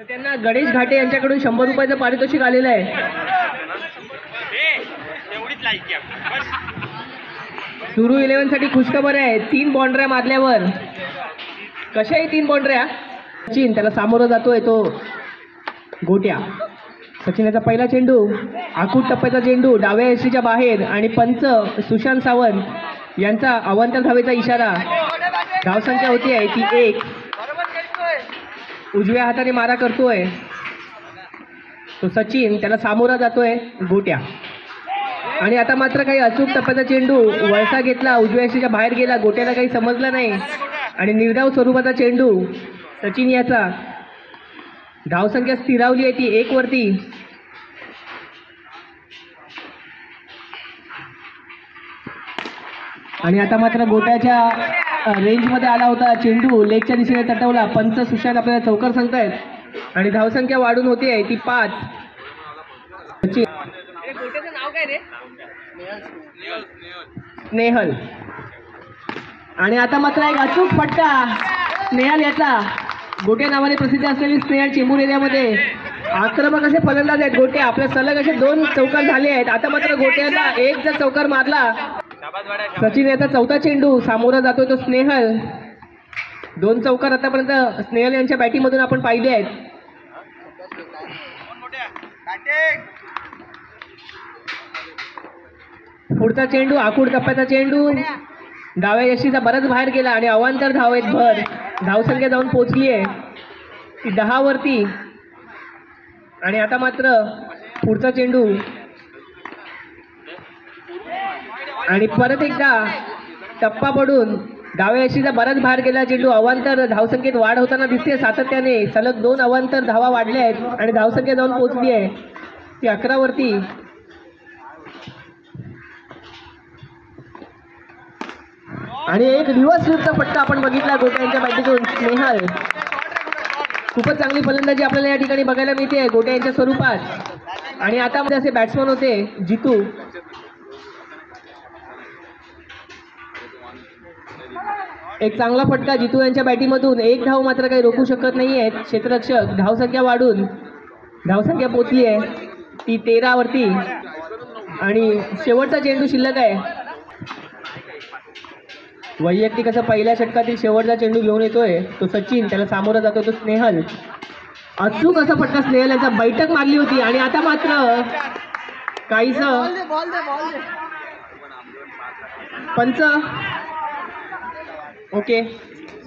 त्यांना गणेश घाटे यांच्याकडून 100 रुपयाचं पारितोषिक आलेलं आहे। सुरू 11 साठी खुशखबर आहे, 3 बाउंड्र्या मारल्यावर कशाही 3 बाउंड्र्या सचिन त्याला सामोरं जातोय तो गोट्या। सचिन याचा पहिला चेंडू आखूड टप्प्याचा चेंडू डाव्या यष्टीच्या बाहेर आणि पंच सुशांत सावंत यांचा अवांतर धावेचा इशारा। धावसंख्या होती आहे ती 1। उजव्या हाताने मारा करतोय तो सचिन, त्याला सामोरा जातोय गोट्या। आणि आता मात्र काही अचूक टप्प्याचा चेंडू वळसा घेतला, उजव्या यष्टीच्या बाहेर गेला, गोट्याला काही समजलं नाही आणि निर्धाव स्वरूपाचा चेंडू सचिन याचा। धावसंख्या स्थिरावली आहे ती 1 वरती। आणि आता मात्र गोट्याच्या रेंजमध्ये आला होता चेंडू, लेगच्या दिशेने तटवला। पंच सुशांत आपल्याला चौकार सांगतायत आणि धावसंख्या वाढून होती आहे ती 5। गोट्याचं नाव काय रे? स्नेहल। आणि आता मात्र एक अचूक फटका स्नेहल याचा। गोट्या नावाने प्रसिद्ध असलेली स्नेहल चेंबूर एरियामध्ये आक्रमक असे फलंदाज आहेत गोटे। आपल्या सलग असे 2 चौकार झाले आहेत। आता मात्र गोट्याला एक जर चौकार मारला, सचिन याचा चौथा चेंडू सामोरा जातोय तो स्नेहल। 2 चौकार आतापर्यंत स्नेहल यांच्या बॅटिंगमधून आपण पाहिले आहेत। पुढचा चेंडू आखूड टप्प्याचा चेंडू डाव्या यष्टीचा बराच बाहेर गेला आणि अवांतर धाव आहेत भर। धावसंख्या जाऊन पोहोचली आहे ती 10 वरती। आणि आता मात्र पुढचा चेंडू आणि परत एकदा टप्पा पडून डाव्या यष्टीचा बराच बाहेर गेला चेंडू। अवांतर धावसंख्येत वाढ होताना दिसते सातत्याने। सलग 2 अवांतर धावा वाढल्या आहेत आणि धावसंख्या जाऊन पोहोचली आहे ती 11 वरती। आणि एक रिव्हर्स स्वीपचा फटका आपण बघितला गोट्यांच्या बॅटिंगून। स्नेहल खूपच चांगली फलंदाजी आपल्याला या ठिकाणी बघायला मिळते गोट्या यांच्या स्वरूपात। आणि आता मध्ये असे बॅट्समन होते जितू, एक चांगला फटका जितू यांच्या बॅटिंगमधून। 1 धाव मात्र काही रोखू शकत नाही आहेत क्षेत्ररक्षक। धावसंख्या वाढून धावसंख्या पोचली आहे ती 13 वरती। आणि शेवटचा चेंडू शिल्लक आहे। वैयक्तिक असं पहिल्या षटकातील शेवटचा चेंडू घेऊन येतोय तो सचिन, त्याला सामोरा जातो तो स्नेहल। अचूक असा फटका स्नेहल यांचा बैठक मारली होती। आणि आता मात्र काहीच पंच ओके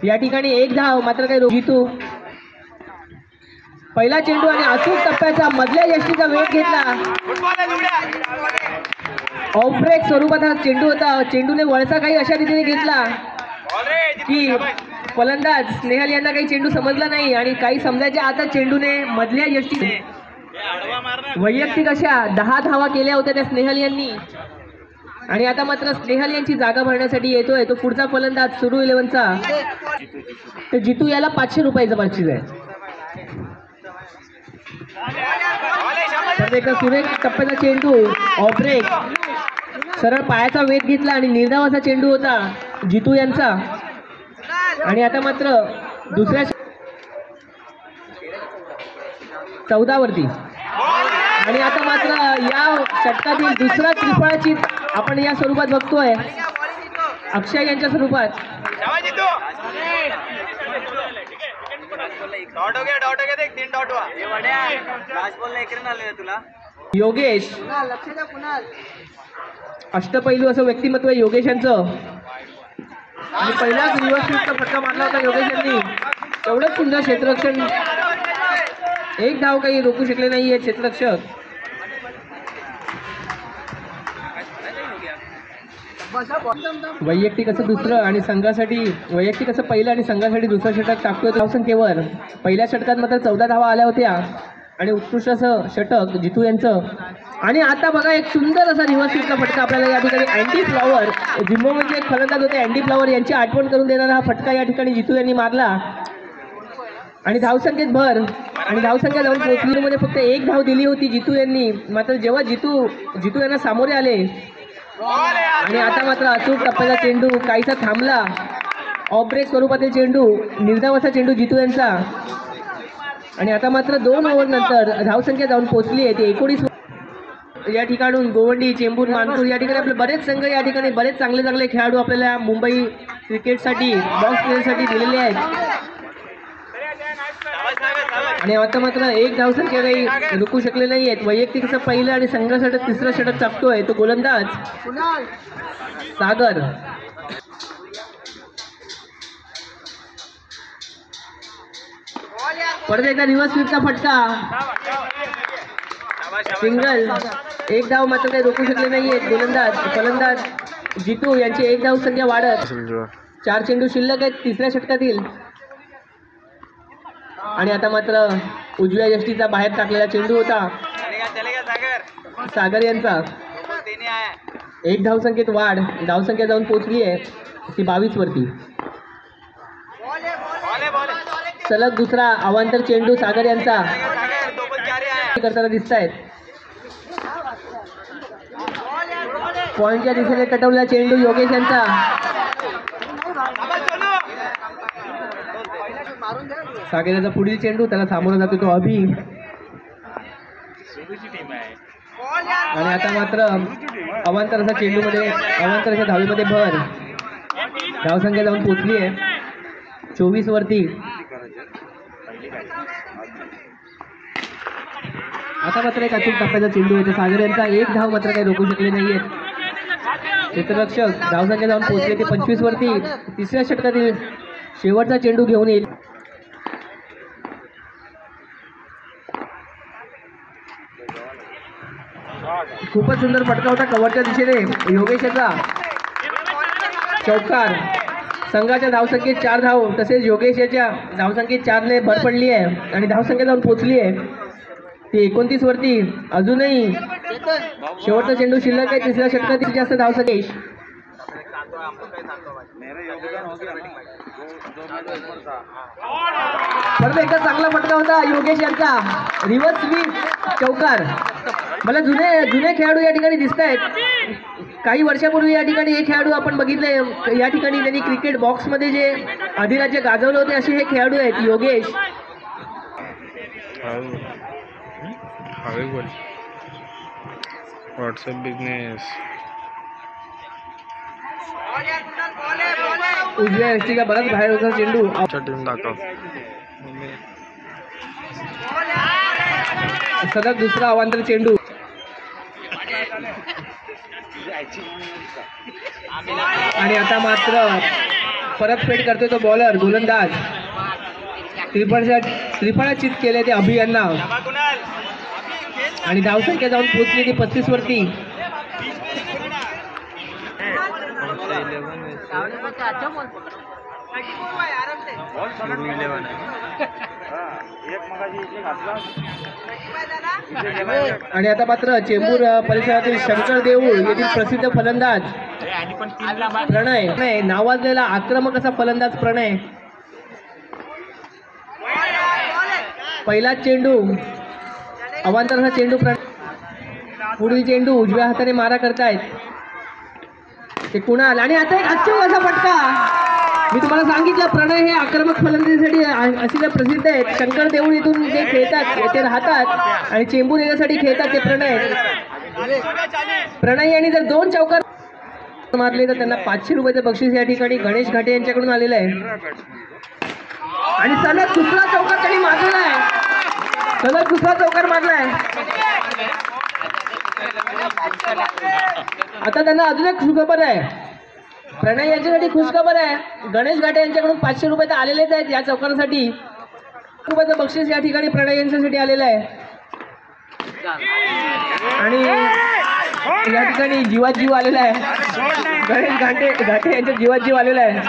या ठिकाणी 1 धाव मात्र काही जितू। पहिला चेंडू आणि अचूक टप्प्याचा मधल्या यष्टीचा वेग घेतला। ऑफ ब्रेक स्वरूपात हा चेंडू होता। चेंडूने वळसा काही अशा रीतीने घेतला की फलंदाज स्नेहल यांना काही चेंडू समजला नाही आणि काही समजायच्या आता चेंडूने मधल्या यष्टीने वैयक्तिक अशा 10 धावा केल्या होत्या त्या स्नेहल यांनी। आणि आता मात्र स्नेहल यांची जागा भरण्यासाठी येतोय तो पुढचा फलंदाज सुरू 11चा तर जितू याला 500 रुपयाचं बक्षीस आहे। तर एक सुरेख टप्प्याचा चेंडू ऑफ ब्रेक, सरळ पायाचा वेग घेतला आणि निर्धावाचा चेंडू होता जितू यांचा। आणि आता मात्र दुसऱ्या 14 वरती। आणि आता मात्र या षटकातील दुसरा त्रिफळाची आपण या स्वरूपात बघतोय अक्षय यांच्या स्वरूपात। योगेश अष्टपैलू असं व्यक्तिमत्व आहे योगेश यांचं। आणि पहिलाच रिव्हर्सचा फटका मारला होता योगेश यांनी। एवढंच सुंदर क्षेत्ररक्षण, 1 धाव काही रोखू शकले नाही आहेत क्षेत्ररक्षक। वैयक्तिक असं दुसरं आणि संघासाठी वैयक्तिक असं पहिलं आणि संघासाठी दुसरं षटक टाकतोय धावसंख्येवर। पहिल्या षटकात मात्र 14 धावा आल्या होत्या आणि उत्कृष्ट असं षटक जितू यांचं। आणि आता बघा एक सुंदर असा रिव्हर्स स्वीपचा फटका आपल्याला या ठिकाणी अँडी फ्लॉवर, झिम्बाब्वेचे एक फलंदाज होते अँडी फ्लॉवर यांची आठवण करून देणारा हा फटका या ठिकाणी जितू यांनी मारला। आणि धावसंख्येत भर आणि धावसंख्या जाऊन पोहोचलीमध्ये फक्त 1 धाव दिली होती जितू यांनी। मात्र जेव्हा जितू यांना सामोरे आले आणि आता मात्र अचूक टप्प्याचा चेंडू काहीसा थांबला। ऑफ ब्रेक स्वरूपातील चेंडू, निर्धावाचा चेंडू जितू यांचा। आणि आता मात्र 2 ओव्हर नंतर धावसंख्या जाऊन पोहोचली आहे ती 19. या ठिकाणून गोवंडी, चेंबूर, मानपूर या ठिकाणी आपले बरेच संघ या ठिकाणी बरेच चांगले चांगले खेळाडू आपल्याला मुंबई क्रिकेटसाठी बॉक्स प्लेअरसाठी दिलेले आहेत. आणि आता मात्र एक धावसंख्या काही रुकू शकले नाही आहेत. वैयक्तिक असं पहिलं आणि संघासाठी तिसरं षटक टाकतोय तो गोलंदाज सागर. परत एकदा रिव्हर्स स्वीपचा फटका, सिंगल. एक धाव मात्र काही रोखू शकले नाहीये गोलंदाज. फलंदाज जितू यांची एक धाव संख्या वाढत. 4 चेंडू शिल्लक आहेत तिसऱ्या षटकातील. आणि आता मात्र उजव्या यष्टीचा बाहेर टाकलेला चेंडू होता सागर यांचा. एक धावसंख्येत वाढ, धावसंख्या जाऊन पोहोचली आहे ती 22 वरती. सलग दुसरा अवांतर चेंडू सागर यांचा करताना दिसत आहेत. पॉइंटच्या दिशेने कटवलेला चेंडू योगेश यांचा. सागराचा पुढील चेंडू त्याला सामोरा जातो तो अभि. आणि आता मात्र अवांतर असा चेंडूमध्ये अवांतर अशा धावेमध्ये भर. धावसंख्या जाऊन पोहोचली आहे 24 वरती. आता मात्र एक अचूक टप्प्याचा चेंडू होता सागर यांचा. एक धाव मात्र काही रोखू शकले नाहीये क्षेत्ररक्षक. धावसंख्या जाऊन पोहोचले ते 25 वरती. तिसऱ्या षटकातील शेवटचा चेंडू घेऊन येईल. खूपच सुंदर फटका होता कव्हरच्या दिशेने योगेश याचा. चौकार. संघाच्या धावसंख्येत 4 धाव तसेच योगेश याच्या धावसंख्येत 4ने भर पडली आहे आणि धावसंख्या जाऊन पोहोचली आहे ती 29 वरती. अजूनही शेवटचा चेंडू शिल्लक आहे तिसऱ्या षटकातील जास्त धावसंख्या. परत एकदा चांगला फटका होता योगेश यांचा. रिव्हर्स स्वीप चौकार. मला जुने खेळाडू या ठिकाणी दिसत आहेत. काही वर्षापूर्वी या ठिकाणी हे खेळाडू आपण बघितले. या ठिकाणी त्यांनी क्रिकेट बॉक्समध्ये जे अधिराज्य गाजवले होते असे हे खेळाडू आहेत. Yogesh WhatsApp business. उजव्या यष्टीला बराच बाहेर होता चेंडू. टीम दाखव. सतत दुसरा अवांतर चेंडू. आणि आता मात्र परतफेड करतोय तो बॉलर गोलंदाज. त्रिफळा चित केले ते अभि यांना. आणि धावसंख्या जाऊन पोहोचली ती 35 वरती. आणि आता मात्र चेंबूर परिसरातील शंकर देऊळ येथील प्रसिद्ध फलंदाज प्रणय, नावाजलेला आक्रमक असा फलंदाज प्रणय. पहिला चेंडू अवांतर असा चेंडू प्रणय. पुढील चेंडू उजव्या हाताने मारा करतायत ते कुणाल. आणि आता एक अचूक असा फटका. मी तुम्हाला सांगितलं प्रणय हे आक्रमक फलंदाजीसाठी असे प्रसिद्ध आहेत. शंकर देऊळ इथून जे खेळतात ते राहतात आणि चेंबूर येण्यासाठी खेळतात ते प्रणय यांनी जर 2 चौकार मारले तर त्यांना 500 रुपयाचं बक्षीस या ठिकाणी गणेश घाटे यांच्याकडून आलेलं आहे. आणि सलग दुसरा चौकार त्यांनी मारलेला आहे. सलग दुसरा चौकार मारलाय. आता त्यांना अजून एक खुशखबर आहे. प्रणय यांच्यासाठी खुशखबर आहे. गणेश घाटे यांच्याकडून 500 रुपये तर आलेलेच आहेत या चौकारासाठी. रुपयाचं बक्षीस या ठिकाणी प्रणय यांच्यासाठी आलेलं आहे. आणि या ठिकाणी जीवात जीव आलेला आहे. गणेश घाटे यांच्या जीवात जीव आलेला आहे.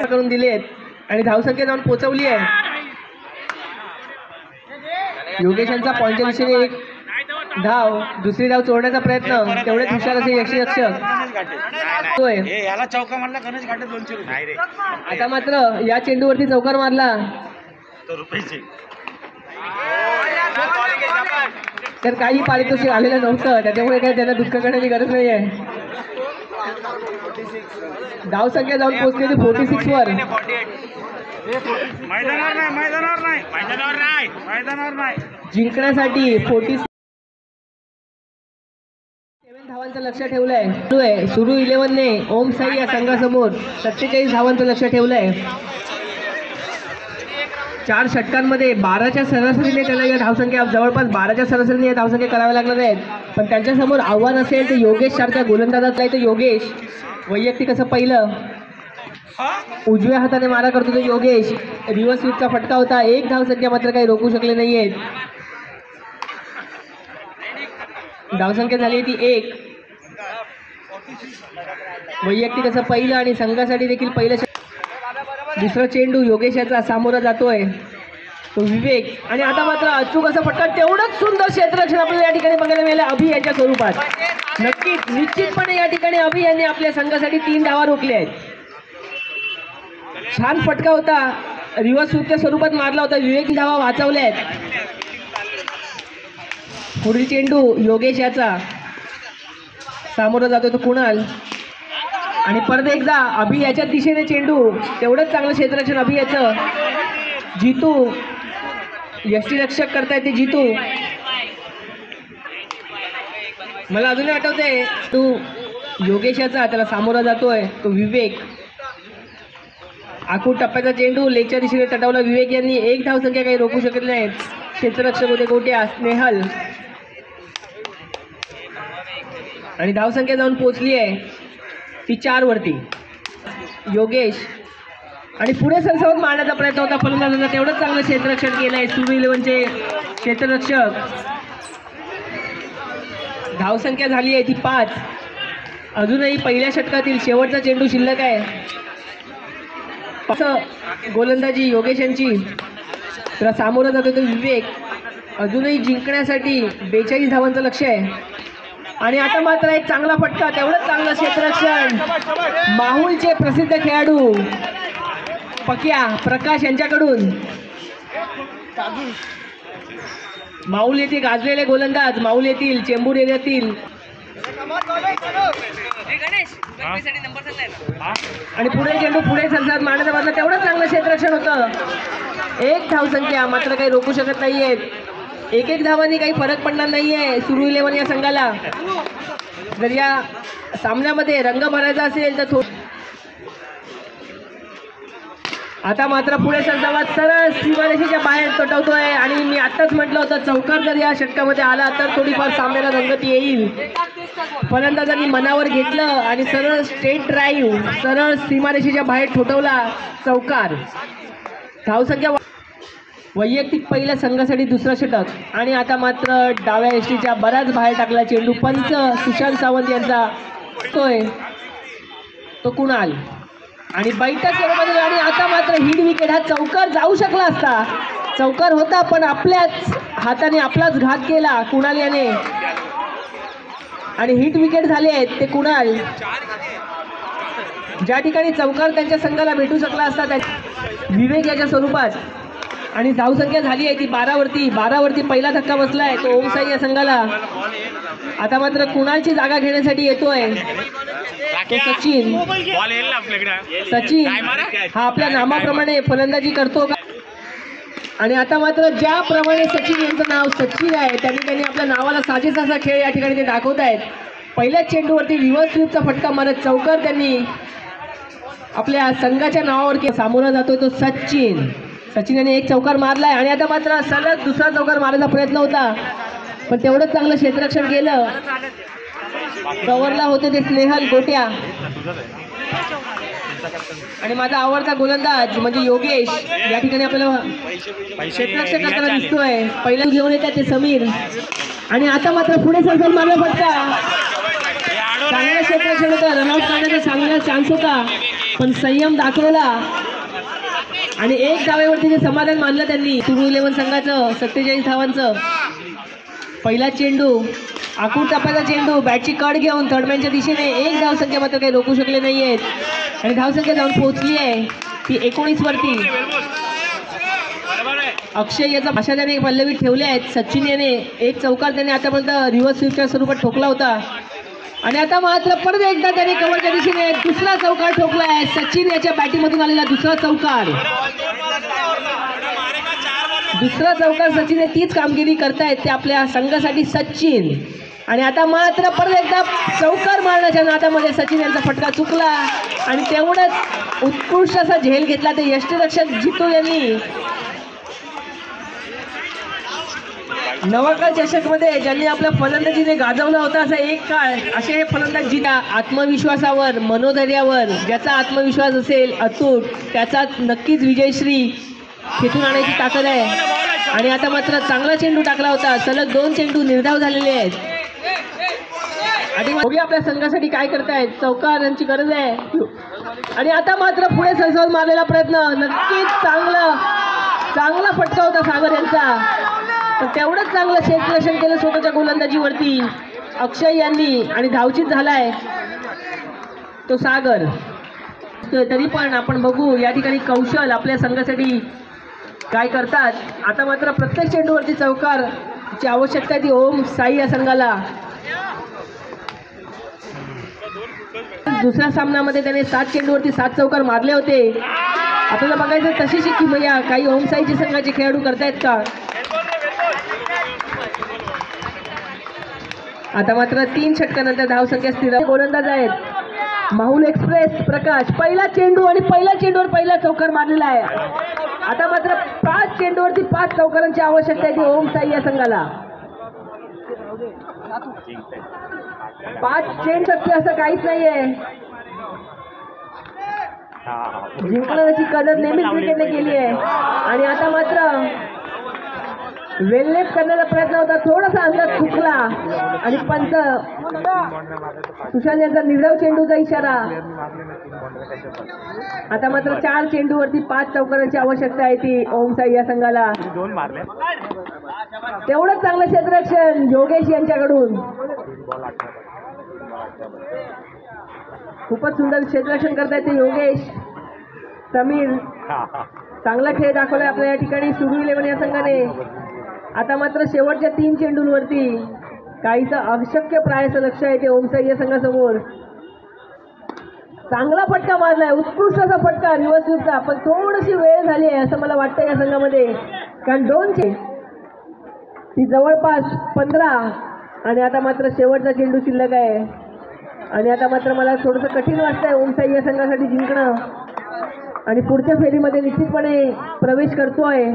करून दिलेत आणि धावसंख्या जाऊन पोहोचवली आहे. योगेश यांचा पॉइंटच्या दिशेने एक धाव. दुसरी धाव चोरण्याचा प्रयत्न. तेवढेच हुशार असे यक्षरक्षक. आता मात्र या चेंडूवरती चौकार मारला तर काही पारितोषिक आलेलं नव्हतं. त्याच्यामुळे काही त्यांना दुःख करण्याची गरज नाही आहे. धावसंख्या जाऊन पोहोचली होती 46 वर. जिंकण्यासाठी 47 धावांचं लक्ष ठेवलंय. सुरू 11ने ओम साई या संघासमोर 47 धावांचं लक्ष ठेवलंय. 4 षटकांमध्ये 12च्या सरासरीने त्याला या धावसंख्या जवळपास 12च्या सरासरीने या धावसंख्या कराव्या लागणार आहेत. पण त्यांच्यासमोर आव्हान असेल ते योगेश सारख्या गोलंदाजाचा आहे. तो योगेश वैयक्तिक असं पहिलं उजव्या हाताने मारा करतो. तो योगेश रिव्हर्स स्वीपचा फटका होता. 1 धावसंख्या मात्र काही रोखू शकले नाहीयेत. धावसंख्या झाली ती 1. वैयक्तिक असं पहिलं आणि संघासाठी देखील पहिलं. दुसरा चेंडू योगेश याचा सामोरा जातोय. तो विवेक आणि आता मात्र अचूक असं फटका. तेवढंच सुंदर क्षेत्ररक्षण आपल्याला या ठिकाणी बघायला मिळालं अभि यांच्या स्वरूपात. नक्कीच निश्चितपणे या ठिकाणी अभि यांनी आपल्या संघासाठी 3 धावा रोखल्या आहेत. छान फटका होता. रिव्हर्स स्वीपच्या स्वरूपात मारला होता. विवेक धावा वाचवल्या आहेत. पुढील चेंडू योगेश याचा सामोरा जातोय. तो कुणाल आणि परत एकदा अभि याच्या दिशेने चेंडू. तेवढंच चांगलं क्षेत्ररक्षण अभि याचं. जितू यष्टीरक्षक करतायत ते जितू. मला अजूनही आठवतंय तू योगेश याचा त्याला सामोरा जातोय. तो विवेक आखूड टप्प्याचा चेंडू लेगच्या दिशेने तटवला. विवेक यांनी 1 धावसंख्या काही रोखू शकत नाहीत. क्षेत्ररक्षक होते गोट्या स्नेहल आणि धावसंख्या जाऊन पोहोचली आहे ती 4 वरती. योगेश आणि पुढे सरसावत मारण्याचा प्रयत्न होता फलंदाजांना. तेवढंच चांगलं क्षेत्ररक्षण केलंय सुरू 11चे क्षेत्ररक्षक. धावसंख्या झाली आहे ती 5. अजूनही पहिल्या षटकातील शेवटचा चेंडू शिल्लक आहे. गोलंदाजी योगेश यांची. त्याला सामोरा जातो तो विवेक. अजूनही जिंकण्यासाठी 42 धावांचं लक्ष आहे. आणि आता मात्र एक चांगला फटका. तेवढंच चांगलं क्षेत्ररक्षण माहुलचे प्रसिद्ध खेळाडू पक्या प्रकाश यांच्याकडून. माहुल येथे गाजलेले गोलंदाज. माहुल येथील चेंबूर एरियातील. आणि पुढे चेंडू पुढे सरसावत मारण्याचा बदला. तेवढंच चांगलं क्षेत्ररक्षण होतं. 1 धावसंख्या मात्र काही रोखू शकत नाहीयेत. 1 धावांनी काही फरक पडणार नाहीये सुरू 11 या संघाला. जर या सामन्यामध्ये रंग भरायचा असेल तर आता मात्र पुढे सरसावत सरळ सीमारेषेच्या बाहेर तटवतोय. आणि मी आत्ताच म्हटलं होतं चौकार जर या षटकामध्ये आला तर थोडीफार सामन्याला रंगत येईल. फलंदाजांनी मनावर घेतलं आणि सरळ स्ट्रेट ड्राईव्ह सरळ सीमारेषेच्या बाहेर ठोठवला. चौकार. धावसंख्या वैयक्तिक पहिल्या संघासाठी दुसरं षटक. आणि आता मात्र डाव्या एसटीच्या बराच बाहेर टाकला चेंडू. पंच सुशांत सावंत यांचा तो कुणाल आणि बैठक स्वरूपात. आणि आता मात्र हिट विकेट. हा चौकार जाऊ शकला असता. चौकार होता पण आपल्याच हाताने आपलाच घात केला कुणाल याने. आणि हिट विकेट झाले आहेत ते कुणाल. ज्या ठिकाणी चौकार त्यांच्या संघाला भेटू शकला असता त्या विवेक याच्या स्वरूपात. आणि धावसंख्या झाली आहे ती 12 वरती. 12 वरती पहिला धक्का बसलाय तो ओमसाई या संघाला. आता मात्र कुणालची जागा घेण्यासाठी येतोय तो सचिन. सचिन हा आपल्या नामाप्रमाणे फलंदाजी करतो का. आणि आता मात्र ज्याप्रमाणे सचिन यांचं नाव सचिन आहे त्यांनी आपल्या नावाला साजेस असा खेळ या ठिकाणी ते दाखवत आहेत. पहिल्याच चेंडूवरती रिव्हर्स स्वीपचा फटका मारत चौकार त्यांनी आपल्या संघाच्या नावावर सामोरा जातोय तो सचिन. सचिन यांनी 1 चौकार मारलाय. आणि आता मात्र सलग दुसरा चौकार मारायचा प्रयत्न होता पण तेवढंच चांगलं क्षेत्ररक्षण केलं. कव्हरला होते ते स्नेहल गोट्या. आणि माझा आवडता गोलंदाज म्हणजे योगेश या ठिकाणी आपल्याला क्षेत्ररक्षण करताना दिसतोय. पहिला घेऊन येतात ते समीर. आणि आता मात्र पुढे सरसावत मारला फटका. चांगलं क्षेत्ररक्षण होतं. रनआउट करण्याचा चांगला चान्स होता पण संयम दाखवला. आणि 1 धावेवरती जे समाधान मानलं त्यांनी सुरू 11 संघाचं 47 धावांचं. पहिला चेंडू आखूड टप्प्याचा चेंडू. बॅटची कड घेऊन थर्डमॅनच्या दिशेने. 1 धावसंख्या मात्र काही रोखू शकले नाहीयेत. आणि धावसंख्या जाऊन पोहोचली आहे ती 19 वरती. अक्षय याचा भाषा त्याने पल्लवीत ठेवले आहेत. सचिन याने 1 चौकार त्याने आतापर्यंत रिव्हर्स स्वीपच्या स्वरूपात ठोकला होता. आणि आता मात्र परत एकदा त्याने कव्हरच्या दिशेने दुसरा चौकार ठोकलाय. सचिन याच्या बॅटिंगमधून आलेला दुसरा चौकार. दुसरा चौकार सचिन तीच कामगिरी करतायत ते आपल्या संघासाठी सचिन. आणि आता मात्र परत एकदा चौकार मारण्याच्या नादामध्ये सचिन यांचा फटका चुकला आणि तेवढंच उत्कृष्ट असा झेल घेतला ते यष्टिरक्षक जितू यांनी. नवाकाळ चषकमध्ये ज्यांनी आपल्या फलंदाजीने गाजवला होता असा एक काळ, असे हे फलंदाज जिता आत्मविश्वासावर, मनोधैर्यावर, ज्याचा आत्मविश्वास असेल अतूट त्याचा नक्कीच विजयश्री खेचून आणायची ताकद आहे. आणि आता मात्र चांगला चेंडू टाकला होता. सलग 2 चेंडू निर्धाव झालेले आहेत. आणि बघूया आपल्या संघासाठी काय करतायत. चौकार यांची गरज आहे. आणि आता मात्र पुढे सरसावून मारलेला प्रयत्न, नक्कीच चांगला फटका होता सागर यांचा. पण तेवढंच चांगलं क्षेत्ररक्षण केलं स्वतःच्या गोलंदाजीवरती अक्षय यांनी आणि धावचीत झालाय तो सागर. तरी पण आपण बघू या ठिकाणी कौशल आपल्या संघासाठी काय करतात. आता मात्र प्रत्येक चेंडूवरती चौकारची आवश्यकता ती ओम साई या संघाला. दुसऱ्या सामन्यामध्ये त्याने 7 चेंडूवरती 7 चौकार मारले होते. आपल्याला बघायचं तशीच किमया काही ओम साईच्या संघाचे खेळाडू करतायत का. आता मात्र 3 षटकानंतर धावसंख्या स्थिर. गोलंदाज आहेत माहुल एक्सप्रेस प्रकाश. पहिला चेंडू आणि पहिल्या चेंडूवर पहिला चौकार मारलेला आहे. आता मात्र 5 चेंडूवरती 5 चौकारांची आवश्यकता आहे ती ओम साई या संघाला. 5 चेंड शक्य असं काहीच नाहीये. जिंकण्याची कदर नेहमीच क्रिकेटने केली आहे. आणि आता मात्र वेलनेप करण्याचा प्रयत्न होता, थोडासा अंदाज चुकला आणि पंच सुशांत यांचा निर्धाव चेंडूचा इशारा. आता मात्र 4 चेंडूवरती 5 चौकारांची आवश्यकता आहे ती ओम साई या संघाला. तेवढंच चांगलं क्षेत्ररक्षण योगेश यांच्याकडून. खूपच सुंदर क्षेत्ररक्षण करतायत ते योगेश. समीर चांगला खेळ दाखवलाय आपल्या या ठिकाणी सुरू 11 या संघाने. आता मात्र शेवटच्या 3 चेंडूंवरती काहीचं अशक्य प्रायचं लक्ष आहे ते ओम साई या संघासमोर. चांगला फटका मारलाय, उत्कृष्ट असा फटका रिव्हर्सचा. पण थोडीशी वेळ झाली आहे असं मला वाटतं या संघामध्ये. कारण 2 ती जवळपास 15 आणि आता मात्र शेवटचा चेंडू शिल्लक आहे. आणि आता मात्र मला थोडंसं कठीण वाटतंय ओम साई या संघासाठी जिंकणं. आणि पुढच्या फेरीमध्ये निश्चितपणे प्रवेश करतोय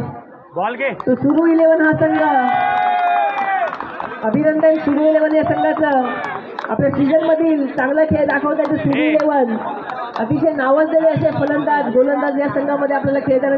तो सुरू 11 हा संघ. अभिनंदन सुरू 11 या संघाचं. आपल्या सीझन मधील चांगला खेळ दाखवत आहे सुरू 11. अतिशय नावाजलेले असे फलंदाज गोलंदाज या संघामध्ये आपल्याला खेळताना